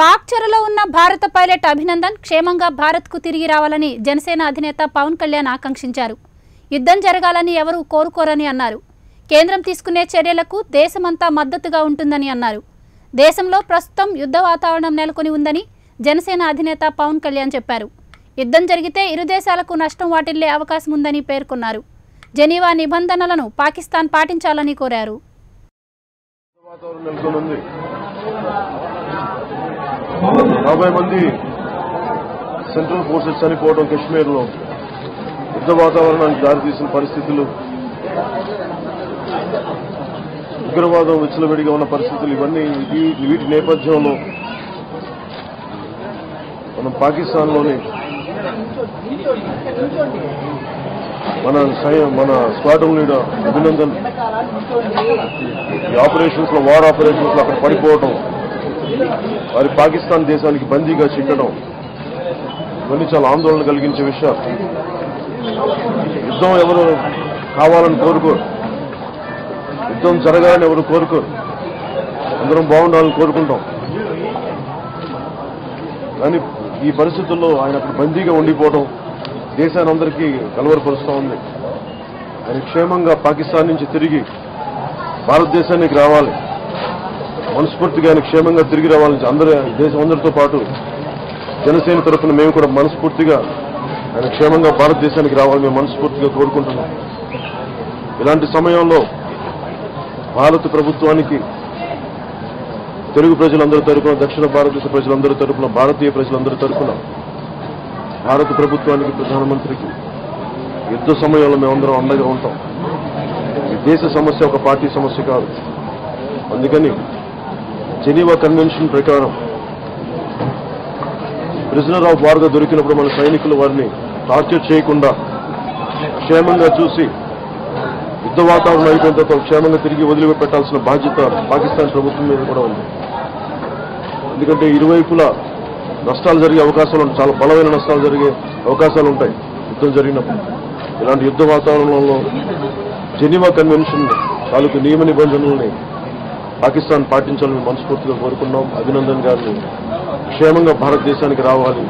పాక్ చెరలో ఉన్న భారత పైలట్ అభినందన్ క్షేమంగా భారత్కు తిరిగి రావాలని జనసేన అధినేత పవన్ కళ్యాణ్ ఆకాంక్షించారు. యుద్ధం జరగాలని ఎవరూ కోరుకోరని అన్నారు. కేంద్రం తీసుకునే చర్యలకు దేశమంతా మద్దతుగా ఉంటుందని అన్నారు. దేశంలో ప్రస్తుతం యుద్ధ వాతావరణం నెలకొని ఉందని జనసేన అధినేత పవన్ కళ్యాణ్ చెప్పారు. యుద్ధం జరిగితే ఇరు దేశాలకు నష్టం వాటిల్లే అవకాశం ఉందని పేర్కొన్నారు. జెనీవా నిబంధనలను పాకిస్తాన్ పాటించాలని కోరారు. 50 మంది సెంట్రల్ ఫోర్సెస్ చనిపోవడం, కశ్మీర్లో యుద్ధ వాతావరణానికి దారితీసిన పరిస్థితులు, ఉగ్రవాదం విచ్చలవిడిగా ఉన్న పరిస్థితులు, ఇవన్నీ వీటి నేపథ్యంలో మనం పాకిస్తాన్లోని మన స్క్వాడ్రన్ లీడర్ అభినందన్ ఈ ఆపరేషన్స్ లో, వార్ ఆపరేషన్స్ లో అక్కడ పడిపోవడం, వారి పాకిస్తాన్ దేశానికి బందీగా చిక్కడం, ఇవన్నీ చాలా ఆందోళన కలిగించే విషయాలు. యుద్ధం ఎవరు కావాలని కోరుకోరు, యుద్ధం జరగాలని ఎవరు కోరుకోరు, అందరం బాగుండాలని కోరుకుంటాం. కానీ ఈ పరిస్థితుల్లో ఆయన అక్కడ బందీగా ఉండిపోవడం దేశాన్ని అందరికీ కలవరపరుస్తూ ఉంది. ఆయన క్షేమంగా పాకిస్తాన్ నుంచి తిరిగి భారతదేశానికి రావాలి, మనస్ఫూర్తిగా ఆయన క్షేమంగా తిరిగి రావాలని దేశం అందరితో పాటు జనసేన తరఫున మేము కూడా మనస్ఫూర్తిగా ఆయన క్షేమంగా భారతదేశానికి రావాలని మేము మనస్ఫూర్తిగా కోరుకుంటున్నాం. ఇలాంటి సమయంలో భారత ప్రభుత్వానికి తెలుగు ప్రజలందరి తరఫున, దక్షిణ భారతదేశ ప్రజలందరి తరఫున, భారతీయ ప్రజలందరి తరఫున భారత ప్రభుత్వానికి, ప్రధానమంత్రికి యుద్ధ సమయంలో మేమందరం అండగా ఉంటాం. ఈ దేశ సమస్య ఒక పార్టీ సమస్య కాదు. అందుకని జెనీవా కన్వెన్షన్ ప్రకారం ప్రిజనర్ ఆఫ్ వార్గా దొరికినప్పుడు మన సైనికులు వారిని టార్చర్ చేయకుండా క్షేమంగా చూసి యుద్ధ వాతావరణం అయిపోయిన తర్వాత క్షేమంగా తిరిగి వదిలిపెట్టాల్సిన బాధ్యత పాకిస్తాన్ ప్రభుత్వం మీద కూడా ఉంది. ఎందుకంటే ఇరువైపులా నష్టాలు జరిగే అవకాశాలు ఉంటాయి, చాలా బలమైన నష్టాలు జరిగే అవకాశాలు ఉంటాయి యుద్ధం జరిగినప్పుడు. ఇలాంటి యుద్ధ వాతావరణంలో జెనీవా కన్వెన్షన్ తాలూకు నియమ నిబంధనల్ని పాకిస్తాన్ పాటించాలని మనస్ఫూర్తిగా కోరుకున్నాం. అభినందన్ గారిని క్షేమంగా భారతదేశానికి రావాలి,